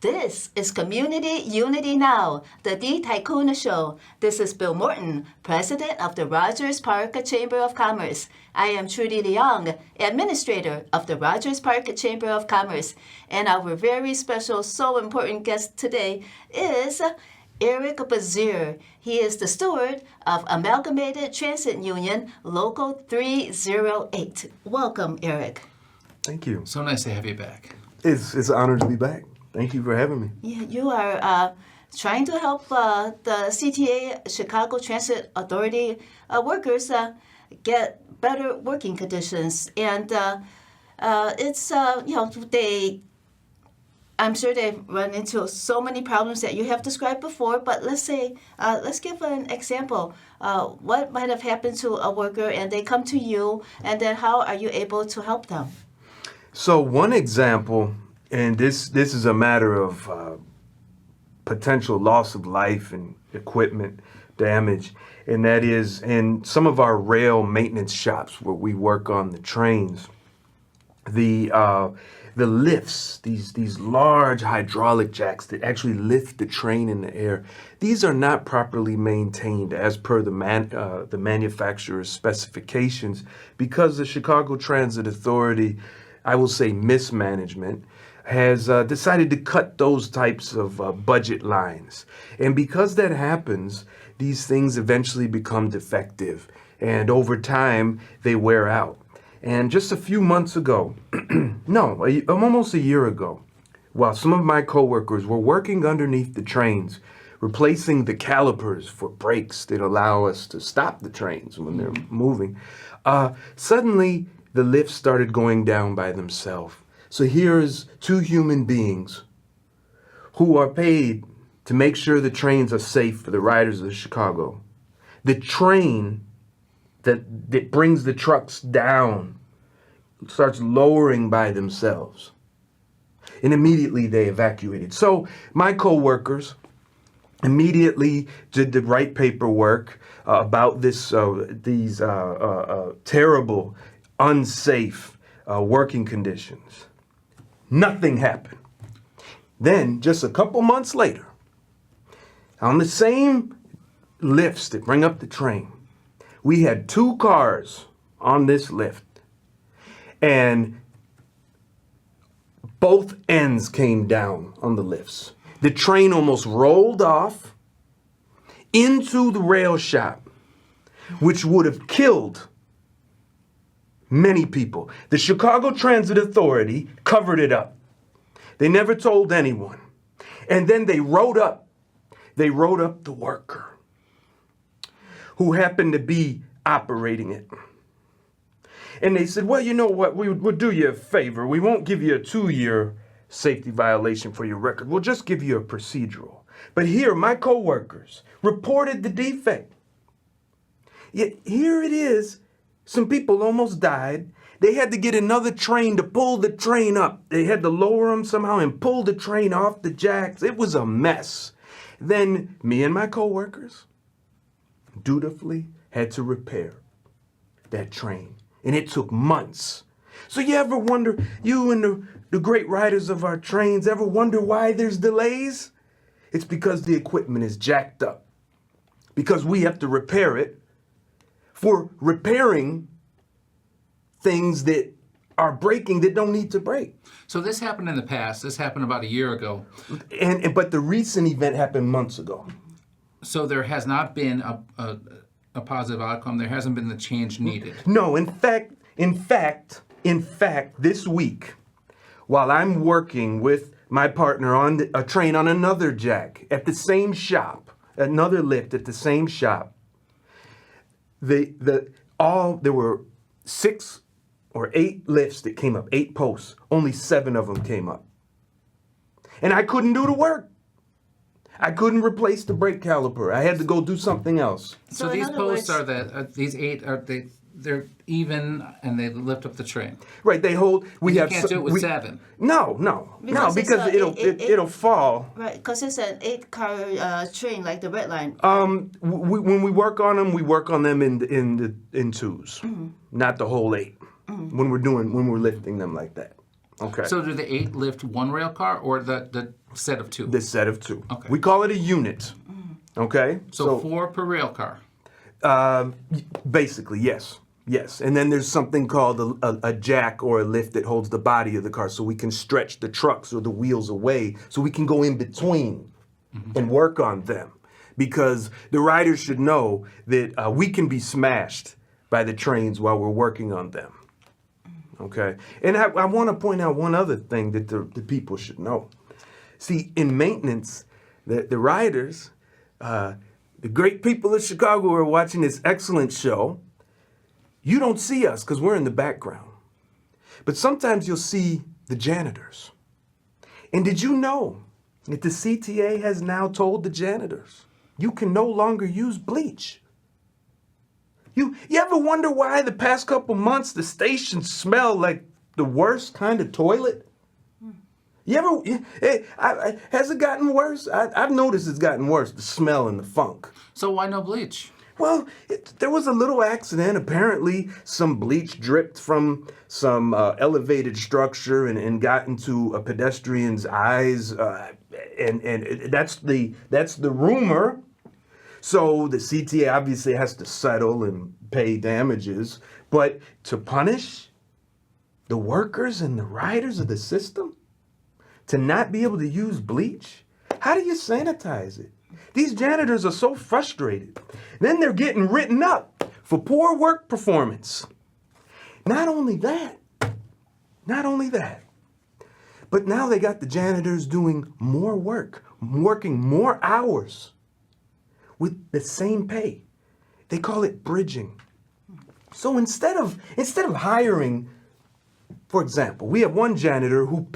This is Community Unity Now, the D Tycoon Show. This is Bill Morton, President of the Rogers Park Chamber of Commerce. I am Trudy Leong, Administrator of the Rogers Park Chamber of Commerce. And our very special, so important guest today is Eric Basir. He is the steward of Amalgamated Transit Union, Local 308. Welcome, Eric. Thank you. So nice to have you back. It's an honor to be back. Thank you for having me. Yeah, you are trying to help the CTA, Chicago Transit Authority workers get better working conditions. And it's, I'm sure they've run into so many problems that you have described before, but let's give an example. What might have happened to a worker and they come to you, and then how are you able to help them? So one example, and this is a matter of potential loss of life and equipment damage, and that is in some of our rail maintenance shops where we work on the trains. The lifts, these large hydraulic jacks that actually lift the train in the air, these are not properly maintained as per the manufacturer's specifications because the Chicago Transit Authority, I will say mismanagement, has decided to cut those types of budget lines. And because that happens, these things eventually become defective. And over time, they wear out. And just a few months ago, almost a year ago, while some of my coworkers were working underneath the trains, replacing the calipers for brakes that allow us to stop the trains when they're moving, suddenly the lifts started going down by themselves. So here's two human beings who are paid to make sure the trains are safe for the riders of Chicago. The train that brings the trucks down starts lowering by themselves. And immediately they evacuated. So my coworkers immediately did the right paperwork about these terrible, unsafe working conditions. Nothing happened. Then, just a couple months later, on the same lifts that bring up the train, we had two cars on this lift, and both ends came down on the lifts. The train almost rolled off into the rail shop, which would have killed many people. The Chicago Transit Authority covered it up. They never told anyone. And then they wrote up the worker who happened to be operating it. And they said, well, you know what, we'll do you a favor. We won't give you a 2-year safety violation for your record. We'll just give you a procedural. But here, my coworkers reported the defect. Yet here it is. Some people almost died. They had to get another train to pull the train up. They had to lower them somehow and pull the train off the jacks. It was a mess. Then me and my coworkers dutifully had to repair that train. And it took months. So you ever wonder, you and the great riders of our trains ever wonder why there's delays? It's because the equipment is jacked up. Because we have to repair it for repairing things that are breaking that don't need to break. So this happened in the past. This happened about a year ago. But the recent event happened months ago. So there has not been a positive outcome. There hasn't been the change needed. No, in fact, this week, while I'm working with my partner on a train on another jack at the same shop, another lift at the same shop, there were 6 or 8 lifts that came up, 8 posts. Only 7 of them came up. And I couldn't do the work. I couldn't replace the brake caliper. I had to go do something else. So these posts are these 8 are they're even and they lift up the train. Right, they hold. We You have. can't do it with 7. No, Because it's because a- it'll fall. Right, because it's an 8-car train like the red line. When we work on them, we work on them in twos, not the whole 8. When we're lifting them like that. Okay. So do the 8 lift one rail car or the set of 2? The set of 2. Okay. We call it a unit. Okay. So 4 per rail car. Basically, yes. Yes. And then there's something called a jack or a lift that holds the body of the car so we can stretch the trucks or the wheels away so we can go in between and work on them. Because the riders should know that we can be smashed by the trains while we're working on them. Okay. And I want to point out one other thing that the people should know. See, in maintenance, the riders, the great people of Chicago who are watching this excellent show, you don't see us because we're in the background. But sometimes you'll see the janitors. And did you know that the CTA has now told the janitors, you can no longer use bleach? You ever wonder why the past couple months the stations smell like the worst kind of toilet? Has it gotten worse? I've noticed it's gotten worse, the smell and the funk. So why no bleach? Well, there was a little accident. Apparently, some bleach dripped from some elevated structure and got into a pedestrian's eyes, and that's the rumor. So the CTA obviously has to settle and pay damages, but to punish the workers and the riders of the system, to not be able to use bleach, how do you sanitize it? These janitors are so frustrated. Then they're getting written up for poor work performance. Not only that, but now they got the janitors doing more work, working more hours with the same pay. They call it bridging. So instead of hiring, for example, we have one janitor who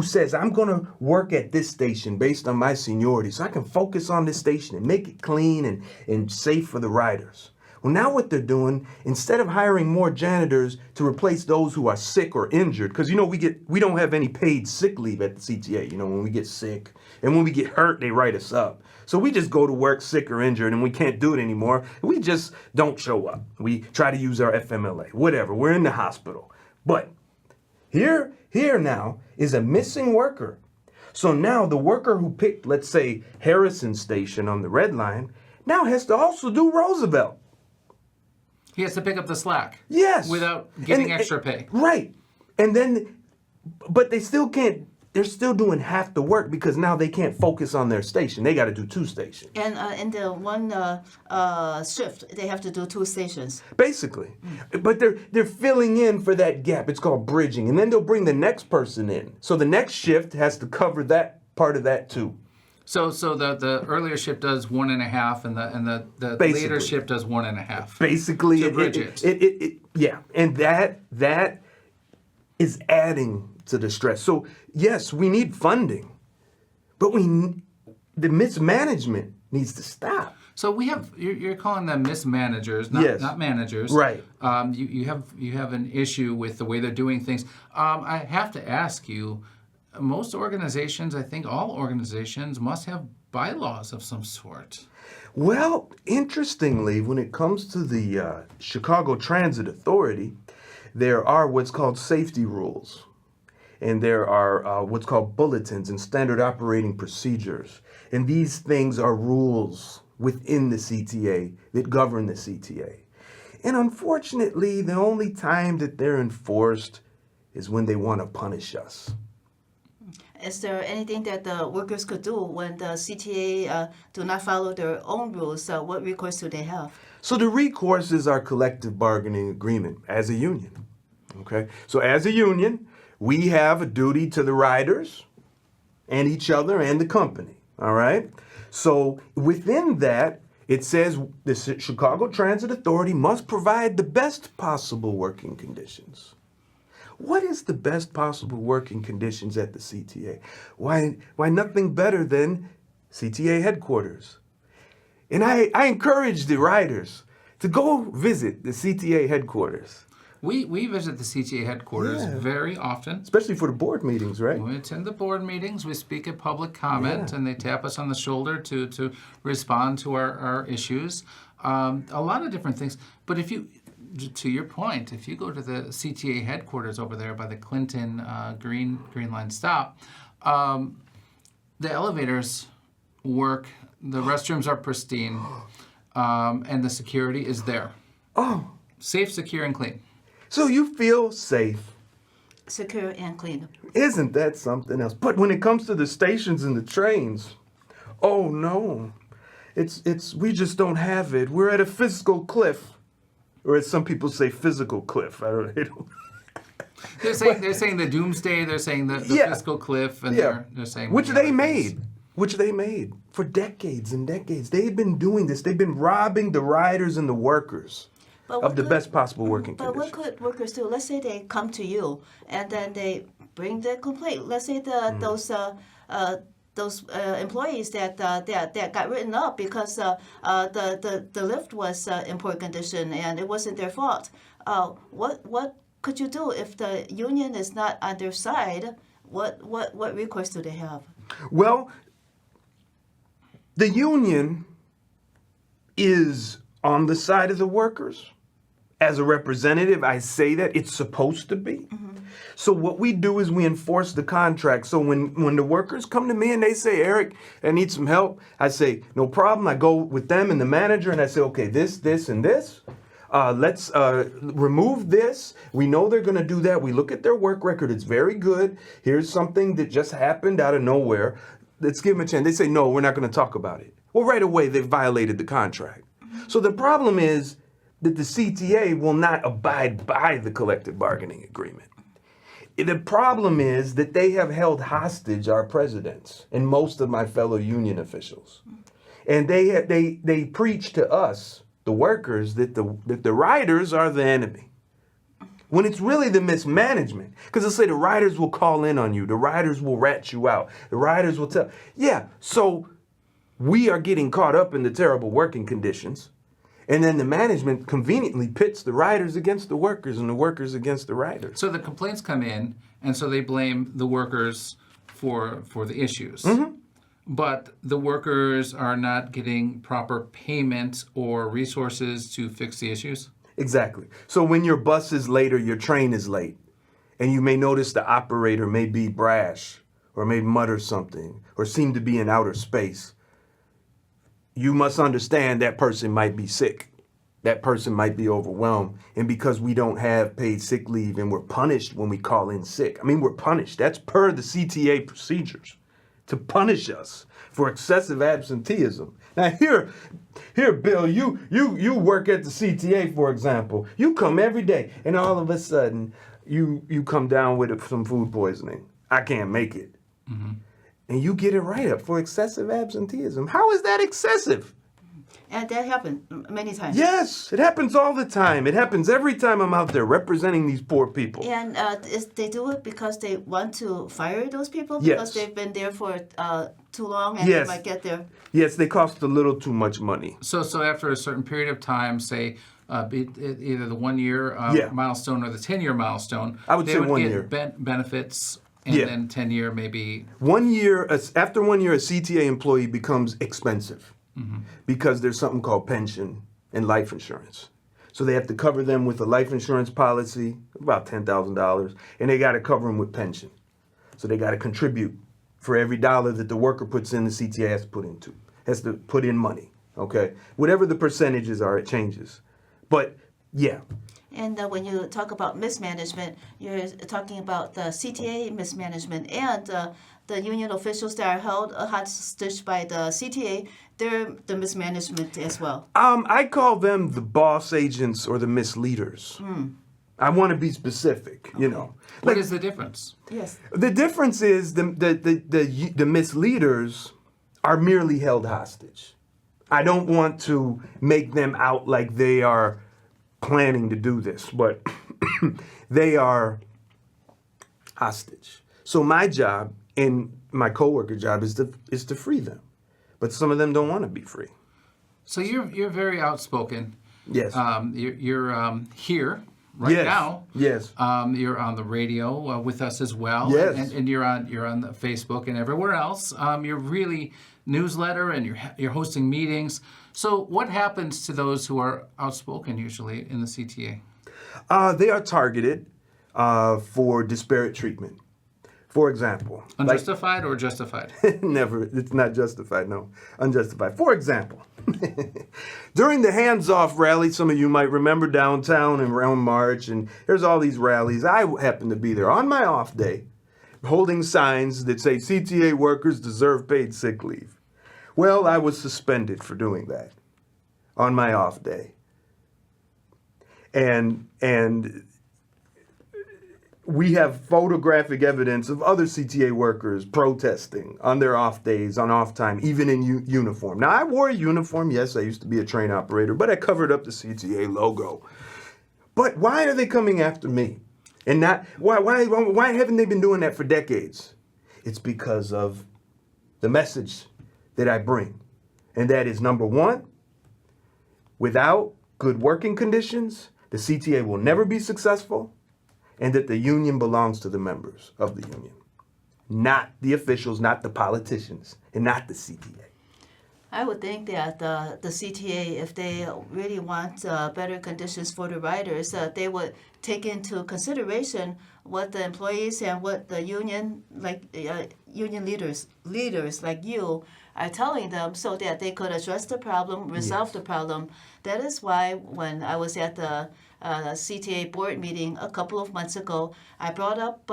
says, I'm going to work at this station based on my seniority so I can focus on this station and make it clean and safe for the riders. Well, now what they're doing, instead of hiring more janitors to replace those who are sick or injured, because, we don't have any paid sick leave at the CTA, when we get sick. And when we get hurt, they write us up. So we just go to work sick or injured and we can't do it anymore. We just don't show up. We try to use our FMLA, whatever. We're in the hospital. But here now is a missing worker. So now the worker who picked, let's say, Harrison Station on the red line, now has to also do Roosevelt. He has to pick up the slack. Yes. Without getting extra pay. Right. And then, but they still can't, they're still doing half the work because now they can't focus on their station. They got to do 2 stations. And in the one shift, they have to do 2 stations. Basically. But they're filling in for that gap. It's called bridging. And then they'll bring the next person in. So the next shift has to cover that part of that too. So the earlier shift does 1.5 and the Basically. later shift does 1.5. Basically, To bridge it. Yeah. And that is adding to the stress. So yes, we need funding, but the mismanagement needs to stop. So we have you're calling them mismanagers, not managers. Right. You have an issue with the way they're doing things. I have to ask you, most organizations, I think all organizations, must have bylaws of some sort. Well, interestingly, when it comes to the Chicago Transit Authority, there are what's called safety rules. And there are what's called bulletins and standard operating procedures. And these things are rules within the CTA that govern the CTA. And unfortunately, the only time that they're enforced is when they want to punish us. Is there anything that the workers could do when the CTA do not follow their own rules? What recourse do they have? So the recourse is our collective bargaining agreement as a union. Okay? So as a union, we have a duty to the riders and each other and the company. All right? So within that, it says the Chicago Transit Authority must provide the best possible working conditions. What is the best possible working conditions at the CTA? Why nothing better than CTA headquarters. And I encourage the riders to go visit the CTA headquarters, We visit the CTA headquarters Yeah. very often. especially for the board meetings, right? We attend the board meetings, we speak at public comment, Yeah. and they tap us on the shoulder to respond to our issues. A lot of different things. But if you, to your point, if you go to the CTA headquarters over there by the Clinton Green Line stop, the elevators work, the restrooms are pristine, and the security is there. Oh, Safe, secure, and clean. so you feel safe. Secure and clean. Isn't that something else? But when it comes to the stations and the trains, oh no. It's we just don't have it. We're at a fiscal cliff. Or as some people say, physical cliff. I don't know. They're saying the doomsday, they're saying the Yeah. fiscal cliff, and Yeah. they're saying Which many they other things. made. Which they made for decades and decades. They've been doing this. They've been robbing the riders and the workers But of what the could- best possible working But what conditions. could workers do? Let's say they come to you and then they bring the complaint. Let's say those employees that got written up because the lift was in poor condition and it wasn't their fault. What could you do if the union is not on their side? What recourse do they have? Well, the union is on the side of the workers. As a representative, I say that it's supposed to be. So what we do is we enforce the contract. So when the workers come to me and they say, Eric, I need some help, I say, no problem. I go with them and the manager and I say, okay, this, and this. Let's remove this. We know they're going to do that. We look at their work record. It's very good. Here's something that just happened out of nowhere. Let's give them a chance. They say, no, we're not going to talk about it. Well, right away, they've violated the contract. So the problem is that the CTA will not abide by the collective bargaining agreement. The problem is that they have held hostage our presidents and most of my fellow union officials. And they preach to us, the workers, that the riders are the enemy. When it's really the mismanagement. Because they'll say the riders will call in on you. The riders will rat you out. The riders will tell. Yeah, so we are getting caught up in the terrible working conditions. And then the management conveniently pits the riders against the workers and the workers against the riders. So the complaints come in, and so they blame the workers for the issues. But the workers are not getting proper payment or resources to fix the issues? Exactly. So when your bus is late or your train is late, and you may notice the operator may be brash or may mutter something or seem to be in outer space, you must understand that person might be sick. That person might be overwhelmed. And because we don't have paid sick leave and we're punished when we call in sick. I mean, we're punished. That's per the CTA procedures to punish us for excessive absenteeism. Now here, Bill, you work at the CTA, for example. You come every day and all of a sudden you come down with some food poisoning. I can't make it. And you get it right up for excessive absenteeism. How is that excessive? And that happened many times. Yes, it happens all the time. It happens every time I'm out there representing these poor people. And they do it because they want to fire those people? Yes. Because they've been there for too long and Yes. they might get there. Yes, they cost a little too much money. So after a certain period of time, say either the 1 year Yeah. milestone or the 10-year milestone, I would they say would 1 get year. benefits, and Yeah. then 10-year maybe. 1 year, after 1 year, a CTA employee becomes expensive because there's something called pension and life insurance. So they have to cover them with a life insurance policy, about $10,000, and they got to cover them with pension. So they got to contribute for every dollar that the worker puts in, the CTA has to put in money, okay? Whatever the percentages are, it changes. But yeah, And when you talk about mismanagement, you're talking about the CTA mismanagement and the union officials that are held hostage by the CTA, they're the mismanagement as well. I call them the boss agents or the misleaders. I want to be specific, you know. What is the difference? Yes. The difference is the misleaders are merely held hostage. I don't want to make them out like they are planning to do this, but they are hostage. So my job and my coworker job is to free them, but some of them don't want to be free. So you're very outspoken. Yes. You're here right Yes. now. Yes. You're on the radio with us as well. Yes. And you're on the Facebook and everywhere else. You're really newsletter and you're hosting meetings. So what happens to those who are outspoken usually in the CTA? They are targeted for disparate treatment. For example, Unjustified or justified? never, it's not justified, no, unjustified. For example, during the hands-off rally, some of you might remember downtown and around March, and there's all these rallies. I happened to be there on my off day, holding signs that say CTA workers deserve paid sick leave. Well, I was suspended for doing that on my off day. And we have photographic evidence of other CTA workers protesting on their off days, on off time, even in uniform. Now, I wore a uniform. Yes, I used to be a train operator, but I covered up the CTA logo. But why are they coming after me? And not why haven't they been doing that for decades? It's because of the message that I bring. And that is, number one, without good working conditions, the CTA will never be successful. And that the union belongs to the members of the union, not the officials, not the politicians, and not the CTA. I would think that the CTA, if they really want better conditions for the riders, they would take into consideration what the employees and what the union, like union leaders like you, are telling them, so that they could address the problem, resolve the problem. That is why when I was at the CTA board meeting a couple of months ago, I brought up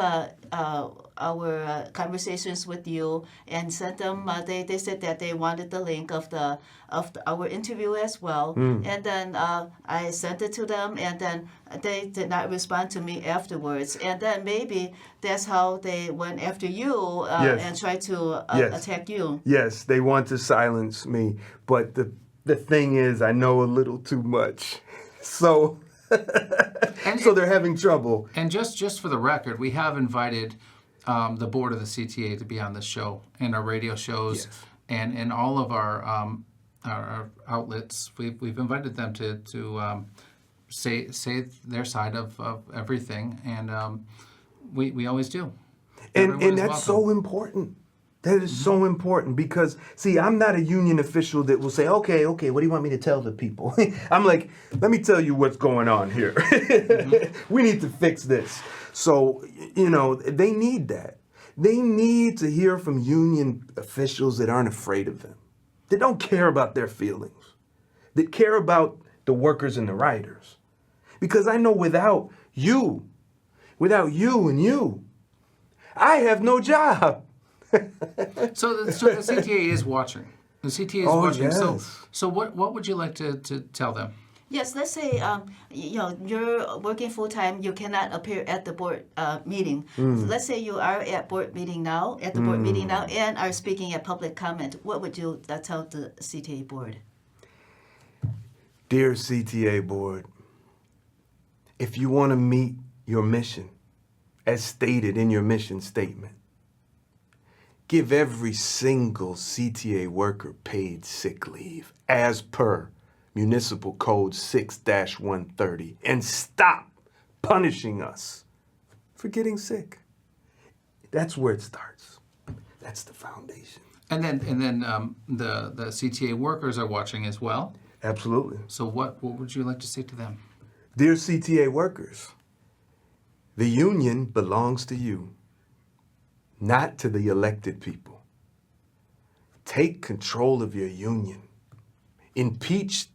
our conversations with you and sent them. They said that they wanted the link of our interview as well, and then I sent it to them, and then they did not respond to me afterwards. And then maybe that's how they went after you and tried to attack you. Yes, they want to silence me, but the thing is, I know a little too much, so. So they're having trouble. And just for the record, we have invited the board of the CTA to be on the show and our radio shows, and all of our outlets. We've invited them to say their side of everything, and we always do. And that's so important. That is so important because, see, I'm not a union official that will say, okay, what do you want me to tell the people? I'm like, let me tell you what's going on here. We need to fix this. So, they need that. They need to hear from union officials that aren't afraid of them, that don't care about their feelings, that care about the workers and the riders. Because I know without you and you, I have no job. So the CTA is watching. The CTA is watching. Yes. So what would you like to tell them? Yes, let's say you're working full time. You cannot appear at the board meeting. Let's say you are at board meeting now, and are speaking at public comment. What would you tell the CTA board? Dear CTA board, if you want to meet your mission, as stated in your mission statement, give every single CTA worker paid sick leave as per Municipal Code 6-130 and stop punishing us for getting sick. That's where it starts. That's the foundation. And then the CTA workers are watching as well. Absolutely. So what would you like to say to them? Dear CTA workers, the union belongs to you, not to the elected people. Take control of your union. Impeach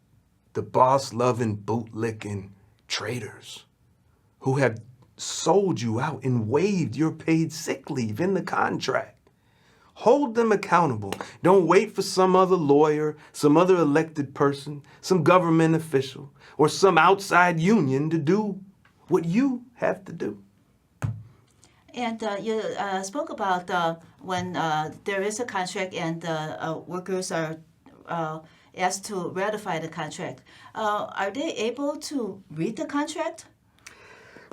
the boss-loving, boot-licking traitors who have sold you out and waived your paid sick leave in the contract. Hold them accountable. Don't wait for some other lawyer, some other elected person, some government official, or some outside union to do what you have to do. And you spoke about when there is a contract and the workers are asked to ratify the contract. Are they able to read the contract?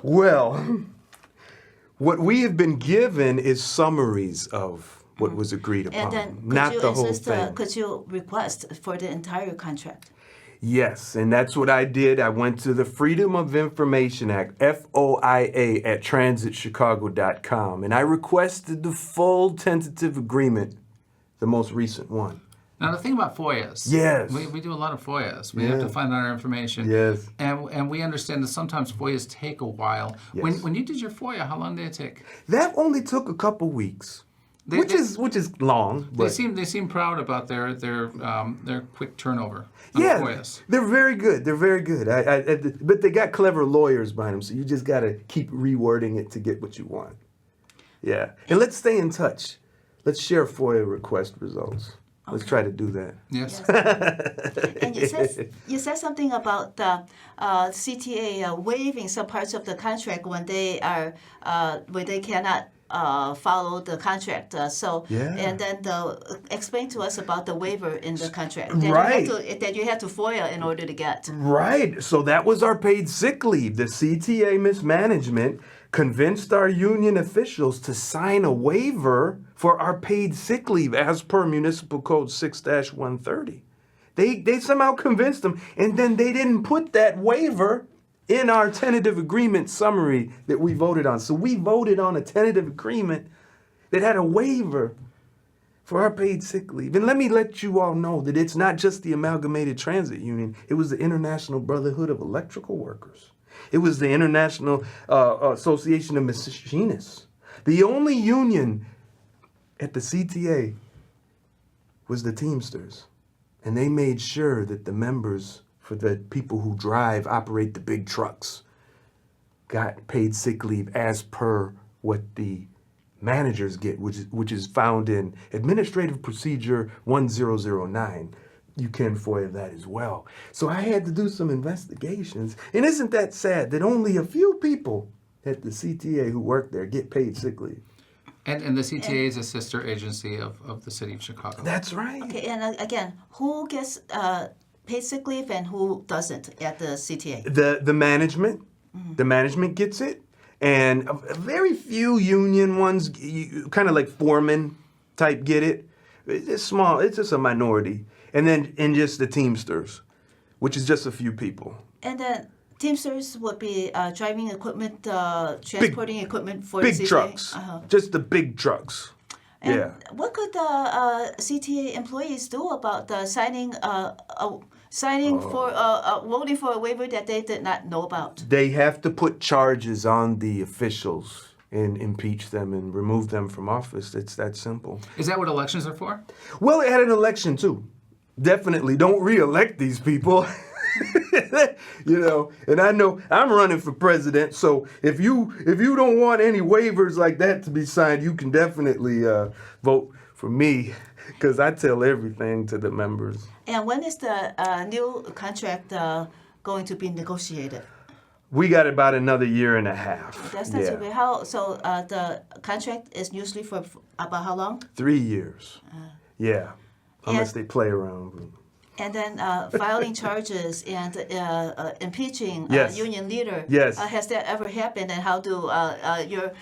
Well, what we have been given is summaries of what was agreed upon, And then not the whole thing. Could you request for the entire contract? Yes, and that's what I did. I went to the Freedom of Information Act, FOIA, at transitchicago.com, and I requested the full tentative agreement, the most recent one. Now, the thing about FOIAs, Yes. we do a lot of FOIAs. We have to find out our information. Yes. And we understand that sometimes FOIAs take a while. Yes. When you did your FOIA, how long did it take? That only took a couple weeks, which is long. But They seem proud about their quick turnover on yeah, FOIAs. they're very good. They're very good. But they got clever lawyers behind them, so you just got to keep rewording it to get what you want. Yeah, and let's stay in touch. Let's share FOIA request results. Let's try to do that. Yes. And you said something about the CTA waiving some parts of the contract when they cannot follow the contract. And then explain to us about the waiver in the contract that you have to FOIA in order to get. Right. So that was our paid sick leave. The CTA mismanagement convinced our union officials to sign a waiver for our paid sick leave as per Municipal Code 6-130. They somehow convinced them, and then they didn't put that waiver in our tentative agreement summary that we voted on. So we voted on a tentative agreement that had a waiver for our paid sick leave. And let me let you all know that it's not just the Amalgamated Transit Union. It was the International Brotherhood of Electrical Workers. It was the International Association of Machinists. The only union at the CTA was the Teamsters. And they made sure that the members, for the people who operate the big trucks, got paid sick leave as per what the managers get, which is found in Administrative Procedure 1009. You can FOIA that as well. So I had to do some investigations. And isn't that sad that only a few people at the CTA who work there get paid sick leave? And the CTA is a sister agency of the city of Chicago. That's right. Okay, and again, who gets paid sick leave and who doesn't at the CTA? The management. Mm-hmm. The management gets it. And a very few union ones, kind of like foreman type, get it. It's small. It's just a minority. And then just the Teamsters, which is just a few people. And then Teamsters would be driving equipment, transporting equipment for the CTA? Big trucks. Just the big trucks. And what could the CTA employees do about the voting for a waiver that they did not know about? They have to put charges on the officials and impeach them and remove them from office. It's that simple. Is that what elections are for? Well, it had an election too. Definitely don't re-elect these people. And I know I'm running for president, so if you don't want any waivers like that to be signed, you can definitely vote for me, because I tell everything to the members. And when is the new contract going to be negotiated? We got about another year and a half. That's not too bad. So the contract is usually for about how long? 3 years. Unless they play around. And then filing charges and impeaching union leader. Yes. Has that ever happened? And how do your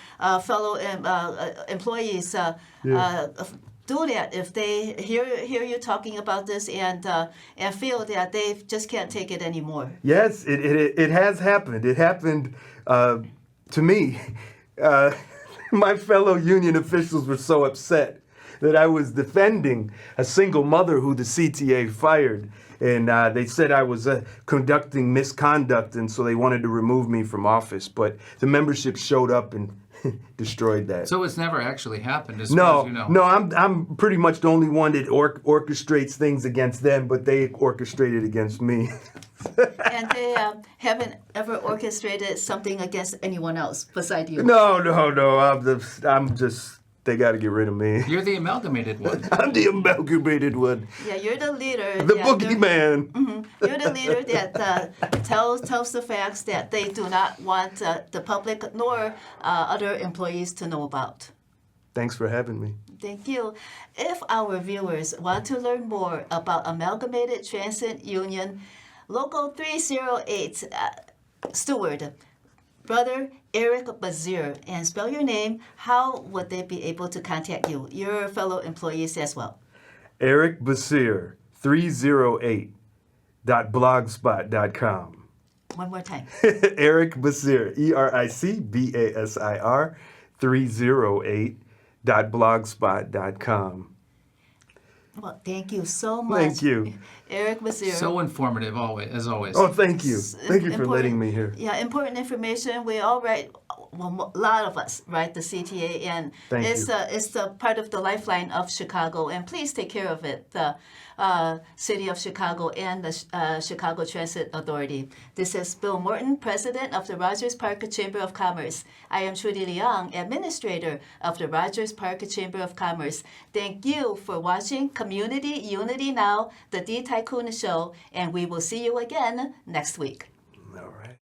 fellow employees do that if they hear you talking about this and feel that they just can't take it anymore? Yes, it has happened. It happened to me. My fellow union officials were so upset that I was defending a single mother who the CTA fired. And they said I was conducting misconduct, and so they wanted to remove me from office. But the membership showed up and destroyed that. So it's never actually happened, as far as you know. No, I'm pretty much the only one that orchestrates things against them, but they orchestrated against me. And they haven't ever orchestrated something against anyone else beside you? No. I'm just... They got to get rid of me. You're the amalgamated one. I'm the amalgamated one. Yeah, you're the leader. The boogeyman. Mm-hmm. You're the leader that tells the facts that they do not want the public nor other employees to know about. Thanks for having me. Thank you. If our viewers want to learn more about Amalgamated Transit Union, Local 308 Steward, Brother Eric Basir, and spell your name, how would they be able to contact you, your fellow employees as well? Eric Basir, 308 ericbasir.blogspot.com. One more time. Eric Basir, EricBasir 308.blogspot.com. Well, thank you so much. Thank you. Eric Basir. So informative, as always. Oh, thank you. Thank you for letting me hear. Yeah, important information. We all write, well, a lot of us write the CTA, and Thank it's you. it's a part of the lifeline of Chicago. And please take care of it, the City of Chicago and the Chicago Transit Authority. This is Bill Morton, President of the Rogers Park Chamber of Commerce. I am Trudy Leong, Administrator of the Rogers Park Chamber of Commerce. Thank you for watching Community Unity Now, the D. Tycoon Show, and we will see you again next week. All right.